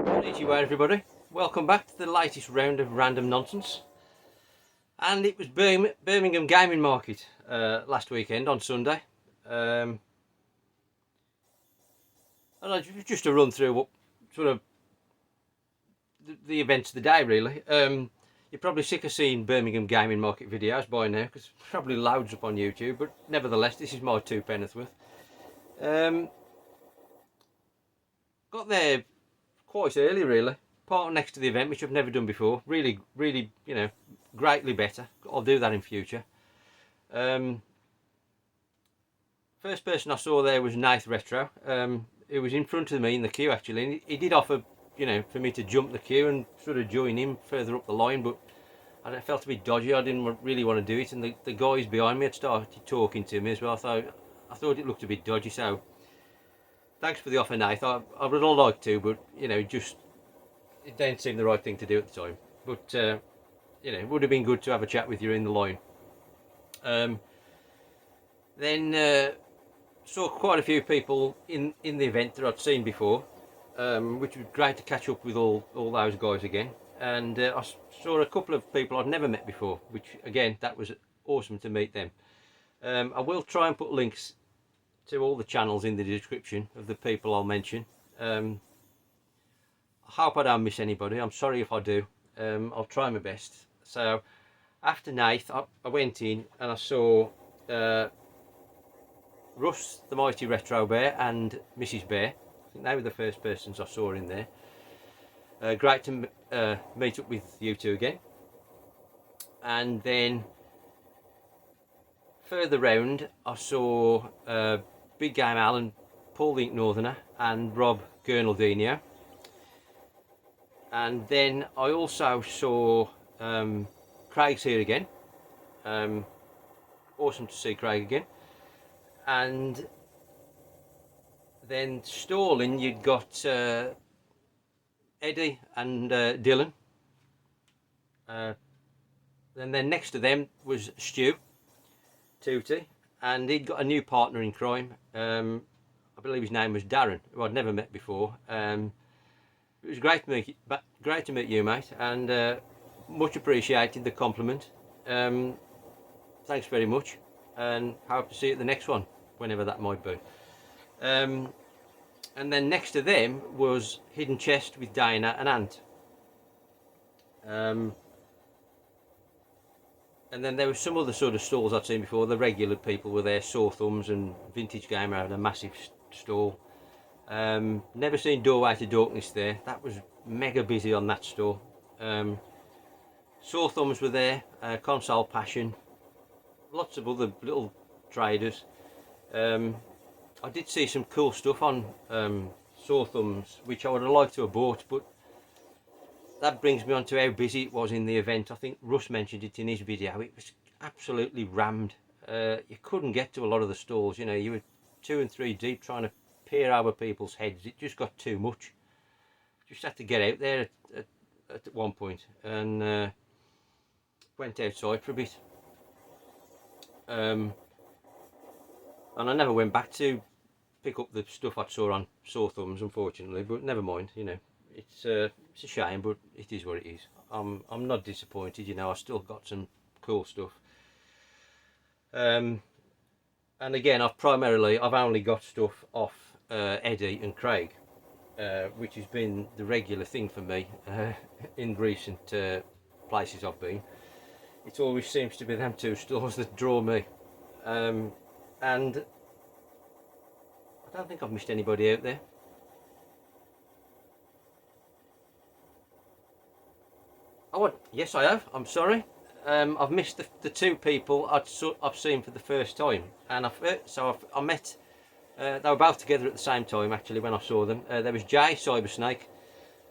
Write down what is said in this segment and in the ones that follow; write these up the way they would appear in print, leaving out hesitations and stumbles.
Konnichiwa everybody, welcome back to the latest round of random nonsense. And it was Birmingham Gaming Market last weekend on Sunday. And just to run through what sort of the events of the day really. You're probably sick of seeing Birmingham Gaming Market videos by now because probably loads up on YouTube, but nevertheless this is my two penneth worth. Got there quite early really, part next to the event, which I've never done before. Really, you know, greatly better. I'll do that in future. First person I saw there was Nath Retro. It was in front of me in the queue actually, and he did offer, you know, for me to jump the queue and sort of join him further up the line, but I felt a bit dodgy. I didn't really want to do it, and the guys behind me had started talking to me as well. I thought it looked a bit dodgy, so thanks for the offer, Nath. I would have liked to, but you know, just it didn't seem the right thing to do at the time. But you know, it would have been good to have a chat with you in the line. Then saw quite a few people in the event that I'd seen before, which was great to catch up with all those guys again. And I saw a couple of people I'd never met before, which again, that was awesome to meet them. I will try and put links to all the channels in the description of the people I'll mention. I hope I don't miss anybody. I'm sorry if I do. I'll try my best. So after Nath, I went in and I saw Russ, the Mighty Retro Bear, and Mrs. Bear. I think they were the first persons I saw in there. Great to meet up with you two again. And then further round, I saw Big Game Alan, Paul the Ink Northerner, and Rob Gernaldino. And then I also saw Craig's here again. Awesome to see Craig again. And then stalling, you'd got Eddie and Dylan. And then next to them was Stu Tootie, and he'd got a new partner in crime. I believe his name was Darren, who I'd never met before. It was great to meet you, mate, and much appreciated the compliment. Thanks very much, and hope to see you at the next one, whenever that might be. And then next to them was Hidden Chest with Dana and Ant. And then there were some other sort of stalls I'd seen before. The regular people were there, Sore Thumbs and Vintage Gamer had a massive stall. Never seen Doorway to Darkness there. That was mega busy on that store. Sore Thumbs were there, Console Passion, lots of other little traders. I did see some cool stuff on Sore Thumbs, which I would have liked to have bought, but that brings me on to how busy it was in the event. I think Russ mentioned it in his video. It was absolutely rammed. You couldn't get to a lot of the stalls. You know, you were 2 and 3 deep trying to peer over people's heads. It just got too much. Just had to get out there at one point, and went outside for a bit. And I never went back to pick up the stuff I saw on Sore Thumbs, unfortunately, but never mind. You know, it's a shame, but it is what it is. I'm not disappointed. You know, I still got some cool stuff. And again, I've only got stuff off Eddie and Craig, which has been the regular thing for me in recent places I've been. It always seems to be them two stores that draw me, and I don't think I've missed anybody out there. Oh, yes, I have. I'm sorry. I've missed the two people I've seen for the first time, and I met. They were both together at the same time actually when I saw them. There was Jay Cybersnake.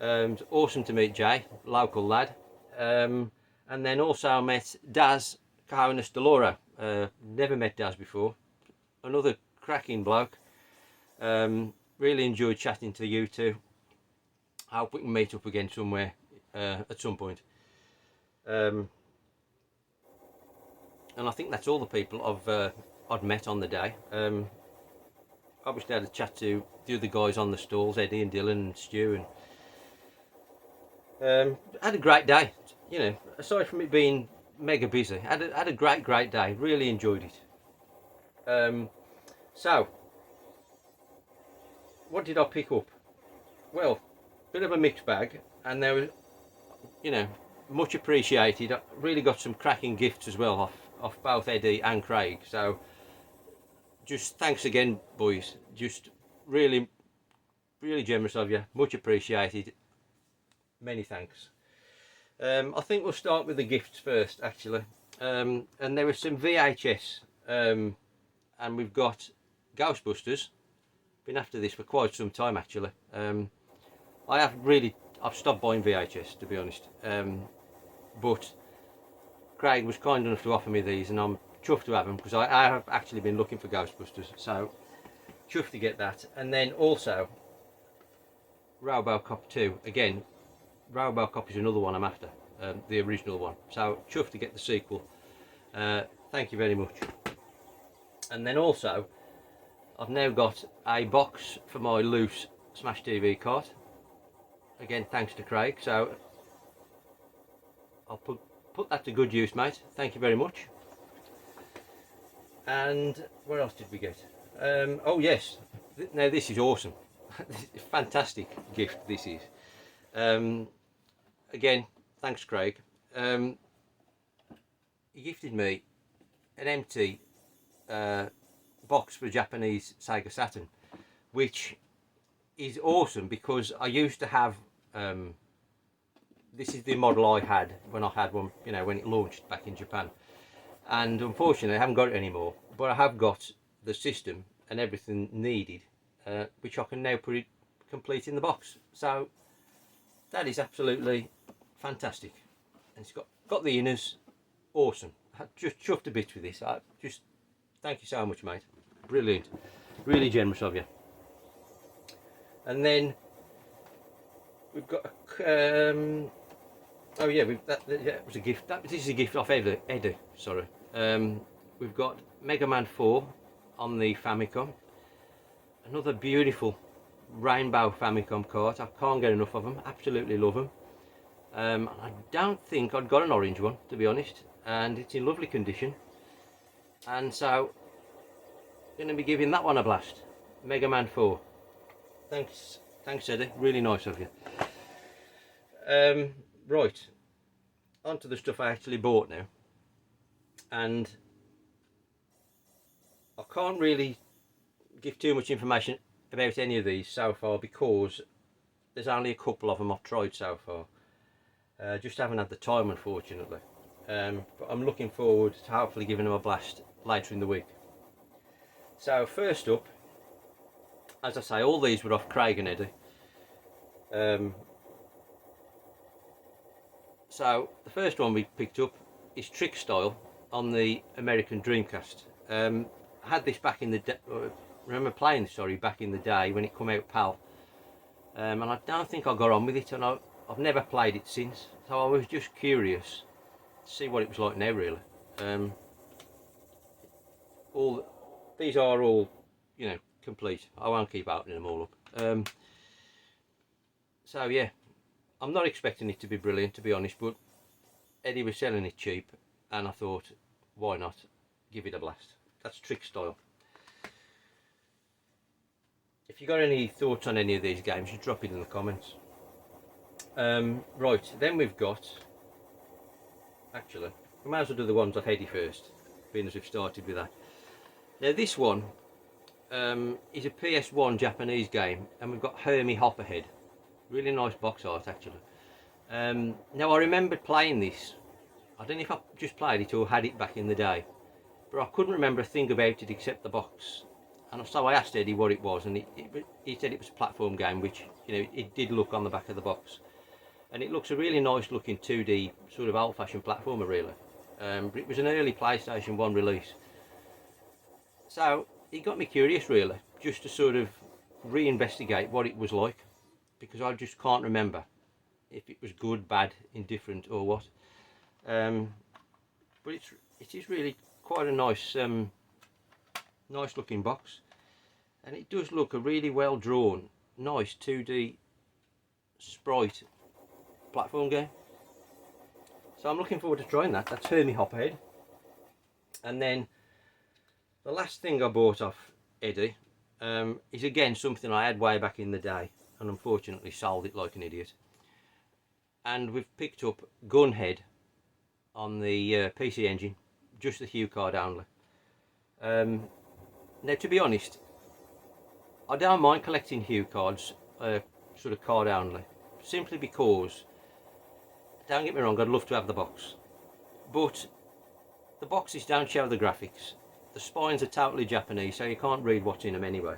It was awesome to meet Jay, local lad. And then also I met Daz Cahonas Deloro. Never met Daz before. Another cracking bloke. Really enjoyed chatting to you two. Hope we can meet up again somewhere at some point. And I think that's all the people I'd met on the day. obviously had a chat to the other guys on the stalls, Eddie and Dylan and Stu, and had a great day. You know, aside from it being mega busy, had a great day. Really enjoyed it. So, what did I pick up? Well, bit of a mixed bag, and there was, you know, much appreciated. I really got some cracking gifts as well off both Eddie and Craig. So, just thanks again, boys. Just really generous of you. Much appreciated. Many thanks. I think we'll start with the gifts first, actually. And there was some VHS, and we've got Ghostbusters. Been after this for quite some time, actually. I've stopped buying VHS, to be honest. But Craig was kind enough to offer me these, and I'm chuffed to have them, because I have actually been looking for Ghostbusters. So, chuffed to get that. And then also, Robocop 2. Again, Robocop is another one I'm after, the original one. So, chuffed to get the sequel. Thank you very much. And then also, I've now got a box for my loose Smash TV cart. Again, thanks to Craig. So, I'll put that to good use, mate. Thank you very much. And where else did we get? Oh yes, now this is awesome. Fantastic gift this is. Again, thanks Craig. He gifted me an empty box for a Japanese Sega Saturn, which is awesome because I used to have, this is the model I had when I had one, you know, when it launched back in Japan. And unfortunately I haven't got it anymore, but I have got the system and everything needed, which I can now put it complete in the box. So that is absolutely fantastic. And it's got the inners. Awesome. I just chuffed a bit with this. Thank you so much, mate. Brilliant. Really generous of you. And then we've got oh yeah, that was a gift. This is a gift off Eddie. Sorry. We've got Mega Man 4 on the Famicom. Another beautiful rainbow Famicom cart. I can't get enough of them. Absolutely love them. I don't think I'd got an orange one, to be honest, and it's in lovely condition. And so, going to be giving that one a blast. Mega Man 4. Thanks Eddie. Really nice of you. Right, onto the stuff I actually bought now, and I can't really give too much information about any of these so far because there's only a couple of them I've tried so far. Just haven't had the time, unfortunately, but I'm looking forward to hopefully giving them a blast later in the week. So first up, as I say, all these were off Craig and Eddie. So the first one we picked up is Trick Style on the American Dreamcast. I had this back in the day, remember playing this, sorry, back in the day when it come out PAL. And I don't think I got on with it, and I've never played it since. So I was just curious to see what it was like now, really. These are all, you know, complete. I won't keep opening them all up. So yeah. I'm not expecting it to be brilliant, to be honest, but Eddie was selling it cheap, and I thought, why not give it a blast? That's Trick Style. If you got any thoughts on any of these games, you drop it in the comments. Right, then we've got, actually, we might as well do the ones off Eddie first, being as we've started with that. Now this one is a PS1 Japanese game, and we've got Hermie Hopperhead. Really nice box art, actually. Now I remember playing this. I don't know if I just played it or had it back in the day, but I couldn't remember a thing about it except the box. And so I asked Eddie what it was, and he said it was a platform game, which, you know, it did look on the back of the box. And it looks a really nice looking 2D sort of old-fashioned platformer, really. But it was an early PlayStation 1 release. So it got me curious, really, just to sort of reinvestigate what it was like, because I just can't remember if it was good, bad, indifferent, or what. But it is really quite a nice, nice looking box. and it does look a really well drawn, nice 2D sprite platform game. So I'm looking forward to trying that. That's Hermie Hopperhead. And then the last thing I bought off Eddie is again something I had way back in the day, and unfortunately sold it like an idiot. And we've picked up Gunhead on the PC Engine, just the hue card only. Now, to be honest, I don't mind collecting hue cards, sort of card only, simply because, don't get me wrong, I'd love to have the box, but the boxes don't show the graphics. The spines are totally Japanese, so you can't read what's in them anyway.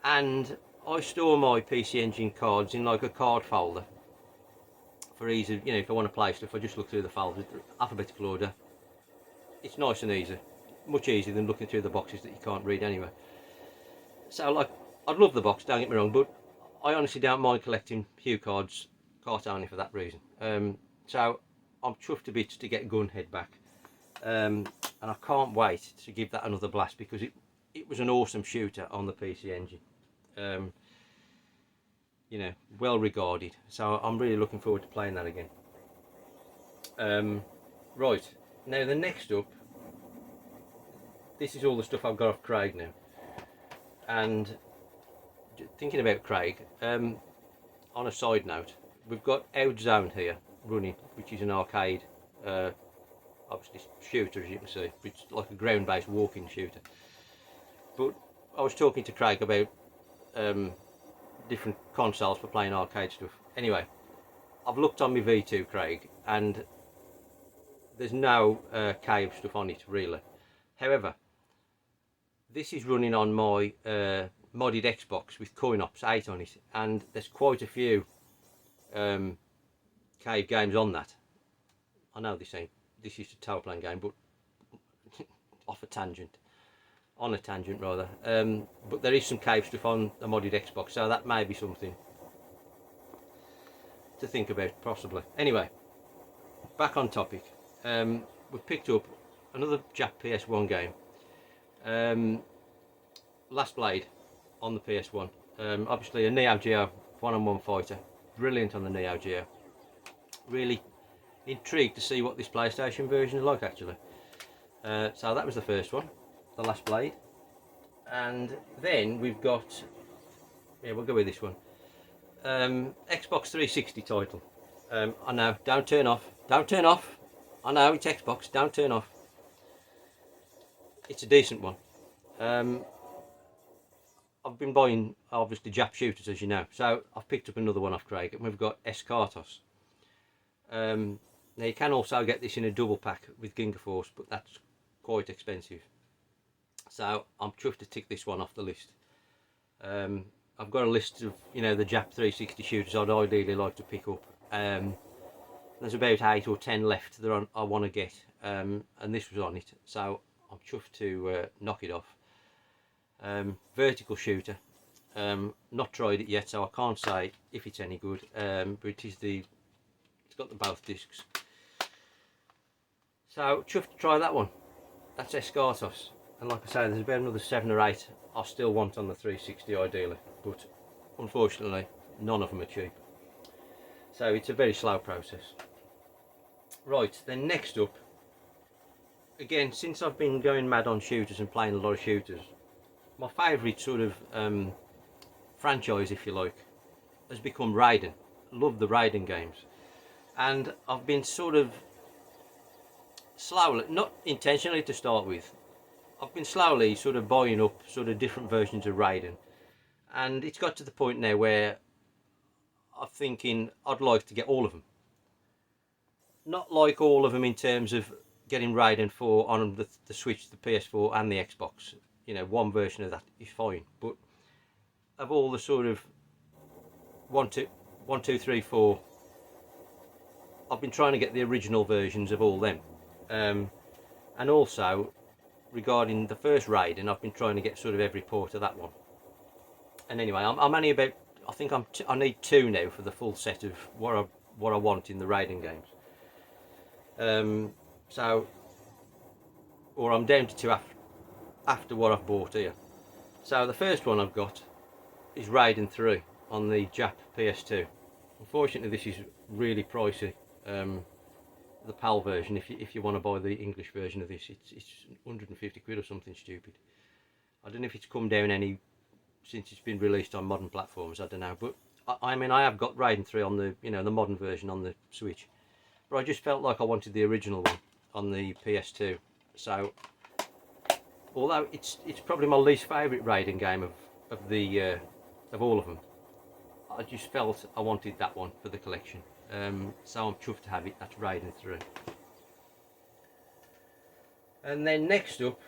And I store my PC Engine cards in like a card folder for easy, you know, if I want to play stuff, I just look through the folders, alphabetical order. It's nice and easy, much easier than looking through the boxes that you can't read anyway. So, like, I'd love the box, don't get me wrong, but I honestly don't mind collecting hue cards, cart only for that reason. So I'm chuffed to bits to get Gunhead back, and I can't wait to give that another blast, because it was an awesome shooter on the PC Engine. You know, well regarded, so I'm really looking forward to playing that again. Right, now the next up, this is all the stuff I've got off Craig now, and thinking about Craig, on a side note, we've got Out Zone here running, which is an arcade, obviously shooter, as you can see. It's like a ground-based walking shooter. But I was talking to Craig about different consoles for playing arcade stuff. Anyway, I've looked on my V2, Craig, and there's no cave stuff on it really. However, this is running on my modded Xbox with CoinOps 8 on it, and there's quite a few cave games on that. I know this is a tower playing game, but off a tangent, on a tangent rather. But there is some cave stuff on the modded Xbox, so that may be something to think about possibly. Anyway, back on topic. We've picked up another Jap PS1 game, Last Blade on the PS1. Obviously a Neo Geo one-on-one fighter, brilliant on the Neo Geo. Really intrigued to see what this PlayStation version is like actually. So that was the first one, the Last Blade, and then we've got, yeah, we'll go with this one, Xbox 360 title. I know, don't turn off, I know it's Xbox, don't turn off. It's a decent one. I've been buying obviously Jap shooters, as you know, so I've picked up another one off Craig, and we've got Escartos. Now you can also get this in a double pack with Ginga Force, but that's quite expensive. So I'm chuffed to tick this one off the list. I've got a list of, you know, the Jap 360 shooters I'd ideally like to pick up. There's about 8 or 10 left that I want to get, and this was on it, so I'm chuffed to knock it off. Vertical shooter, not tried it yet, so I can't say if it's any good, but it's got the both discs, so chuffed to try that one. That's Escartos, and like I say, there's about another 7 or 8 I still want on the 360 ideally, but unfortunately none of them are cheap, so it's a very slow process. Right, then next up, again, since I've been going mad on shooters and playing a lot of shooters, my favourite sort of franchise, if you like, has become Raiden. Love the Raiden games, and I've been sort of slowly, not intentionally to start with, I've been slowly sort of buying up sort of different versions of Raiden, and it's got to the point now where I'm thinking I'd like to get all of them. Not like all of them in terms of getting Raiden 4 on the Switch, the PS4 and the Xbox. You know, one version of that is fine, but of all the sort of 1, 2, 3, 4, I've been trying to get the original versions of all them. And also, regarding the first Raiden, I've been trying to get sort of every port of that one. And anyway, I'm only about, I think I need 2 now for the full set of what I want in the Raiden games. So, or I'm down to 2 after what I've bought here. So the first one I've got is Raiden 3 on the Jap PS2. Unfortunately, this is really pricey. The PAL version, if you want to buy the English version of this, it's 150 quid or something stupid. I don't know if it's come down any since it's been released on modern platforms. I don't know, but I mean, I have got Raiden 3 on the the modern version on the Switch, but I just felt like I wanted the original one on the PS2. So, although it's probably my least favourite Raiden game of all of them, I just felt I wanted that one for the collection. So I'm chuffed to have it. That's Raiden 3. And then next up,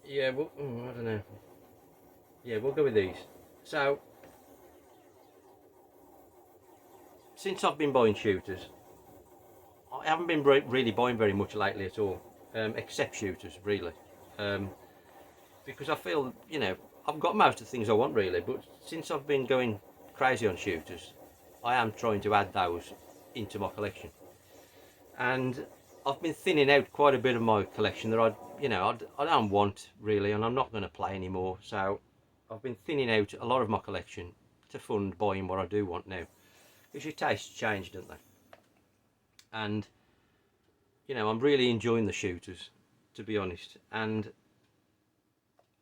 yeah, well, I don't know. Yeah, we'll go with these. So, since I've been buying shooters, I haven't been really buying very much lately at all, except shooters, really. Because I feel, I've got most of the things I want, really, but since I've been going crazy on shooters, I am trying to add those into my collection. And I've been thinning out quite a bit of my collection that I don't want, really, and I'm not going to play anymore. So I've been thinning out a lot of my collection to fund buying what I do want now. Because your tastes change, don't they? And, I'm really enjoying the shooters, to be honest. And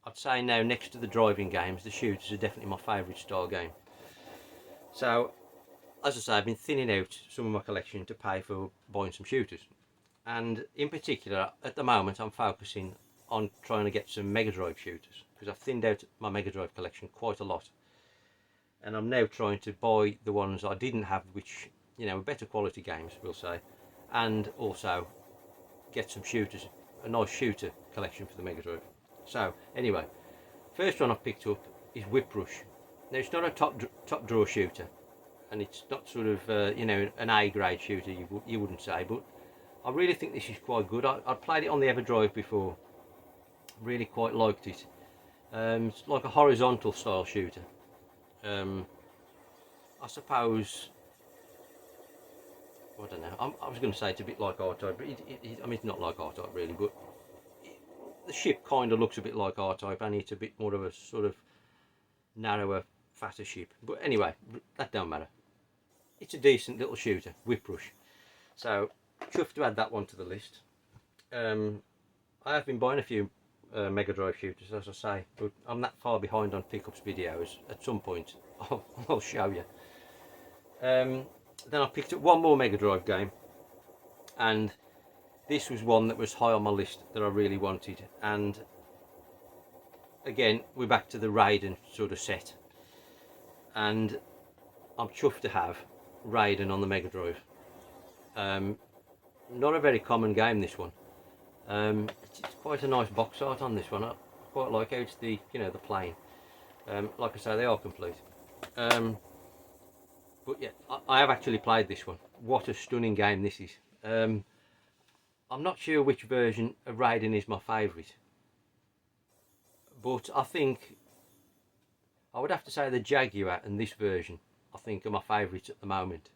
I'd say now, next to the driving games, the shooters are definitely my favourite style game. So, as I say, I've been thinning out some of my collection to pay for buying some shooters. And in particular, at the moment, I'm focusing on trying to get some Mega Drive shooters, because I've thinned out my Mega Drive collection quite a lot. And I'm now trying to buy the ones I didn't have, which, are better quality games, we'll say, and also get some shooters, a nice shooter collection for the Mega Drive. So, anyway, first one I've picked up is Whip Rush. Now, it's not a top drawer shooter, and it's not sort of an A grade shooter, you wouldn't say, but I really think this is quite good. I'd played it on the EverDrive before, really quite liked it. It's like a horizontal style shooter. I suppose, I don't know, I was going to say it's a bit like R-Type, but I mean, it's not like R-Type really, but the ship kind of looks a bit like R-Type, and it's a bit more of a sort of narrower, fatter ship. But anyway, that don't matter. It's a decent little shooter, Whip Rush. So, chuffed to add that one to the list. I have been buying a few Mega Drive shooters, as I say, but I'm that far behind on pickups videos. At some point, I'll show you. Then I picked up one more Mega Drive game, and this was one that was high on my list that I really wanted. And again, we're back to the Raiden sort of set, and I'm chuffed to have Raiden on the Mega Drive. Not a very common game, this one. It's quite a nice box art on this one. I quite like how it's the the plane. Like I say, they are complete. But yeah, I have actually played this one. What a stunning game this is. I'm not sure which version of Raiden is my favourite, but I think I would have to say the Jaguar and this version I think are my favourites at the moment.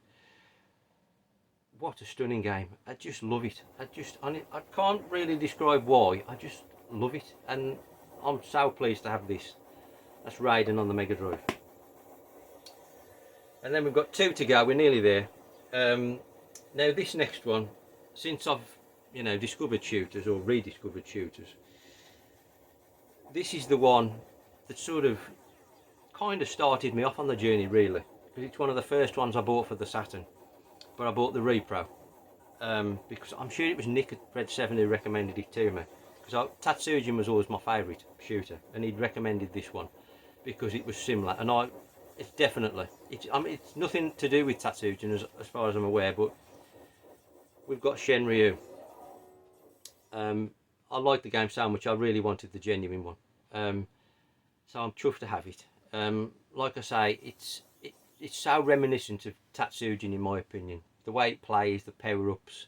What a stunning game. I just love it. I can't really describe why. I just love it, and I'm so pleased to have this. That's Raiden on the Mega Drive. And then we've got two to go. We're nearly there. Now this next one, since I've discovered shooters or rediscovered shooters, this is the one that sort of kind of started me off on the journey, really, because it's one of the first ones I bought for the Saturn. But I bought the Repro because I'm sure it was Nick at Red 7 who recommended it to me, because Tatsujin was always my favourite shooter, and he'd recommended this one because it was similar. And it's definitely, it's nothing to do with Tatsujin as far as I'm aware, but we've got Shenryu. I like the game so much, I really wanted the genuine one, so I'm chuffed to have it. Like I say, it's so reminiscent of Tatsujin in my opinion. The way it plays, the power-ups.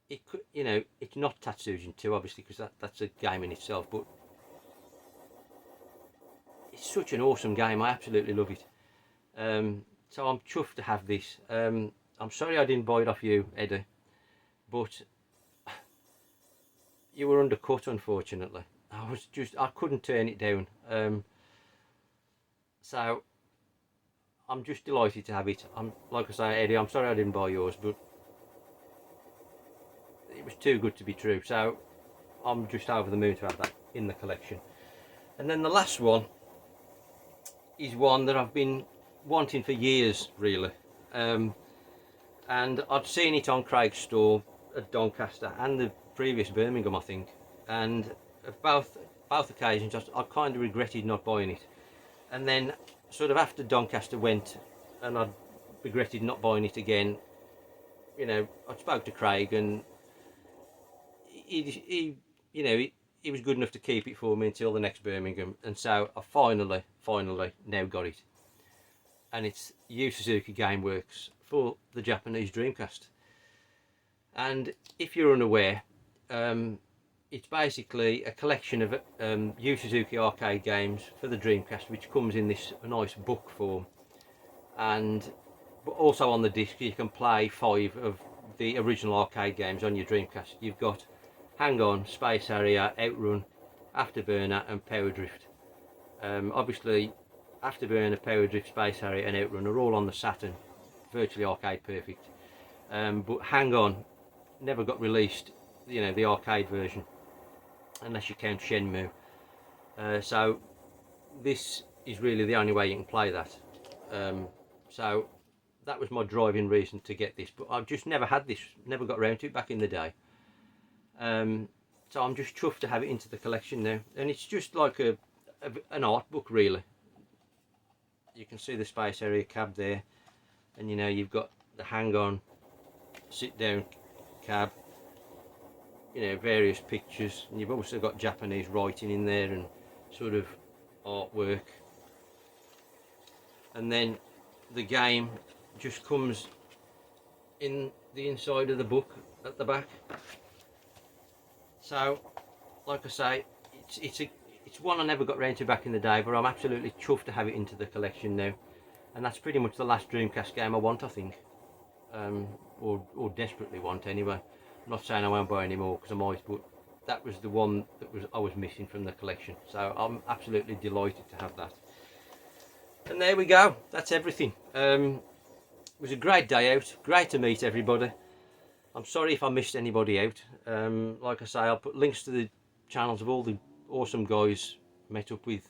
It could, it's not Tatsujin 2 obviously, because that's a game in itself, but it's such an awesome game. I absolutely love it. So I'm chuffed to have this. I'm sorry I didn't buy it off you, Eddie, but you were undercut, unfortunately. I I couldn't turn it down. So I'm just delighted to have it. Like I say, Eddie, I'm sorry I didn't buy yours, but it was too good to be true. So I'm just over the moon to have that in the collection. And then the last one is one that I've been wanting for years, really. And I'd seen it on Craig's store at Doncaster and the previous Birmingham, I think. And both occasions, I kind of regretted not buying it. And then, sort of after Doncaster went, and I regretted not buying it again. You know, I spoke to Craig, and he was good enough to keep it for me until the next Birmingham, and so I finally now got it. And it's Yu Suzuki Gameworks for the Japanese Dreamcast. And if you're unaware, it's basically a collection of Yu Suzuki arcade games for the Dreamcast, which comes in this nice book form. But also on the disc you can play 5 of the original arcade games on your Dreamcast. You've got Hang On, Space Harrier, Outrun, Afterburner and Power Drift. Obviously Afterburner, Power Drift, Space Harrier and Outrun are all on the Saturn, virtually arcade perfect. But Hang On never got released, you know, the arcade version, unless you count Shenmue. So this is really the only way you can play that. So that was my driving reason to get this, but I've just never had this, never got around to it back in the day. So I'm just chuffed to have it into the collection now, and it's just like an art book, really. You can see the Space Area cab there, and you know, you've got the Hang On, sit down cab, you know, various pictures, and you've also got Japanese writing in there and sort of artwork. And then the game just comes in the inside of the book at the back. So like I say, it's one I never got round to back in the day, but I'm absolutely chuffed to have it into the collection now. And that's pretty much the last Dreamcast game I want, I think, or desperately want anyway. I'm not saying I won't buy any more, because I might, but that was the one that I was missing from the collection. So I'm absolutely delighted to have that. And there we go, that's everything. It was a great day out, great to meet everybody. I'm sorry if I missed anybody out. Like I say, I'll put links to the channels of all the awesome guys I met up with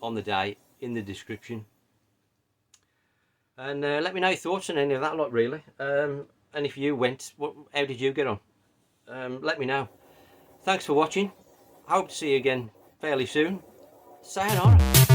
on the day in the description. And let me know your thoughts on any of that lot, really. And if you went, how did you get on? Let me know. Thanks for watching. I hope to see you again fairly soon. Sayonara.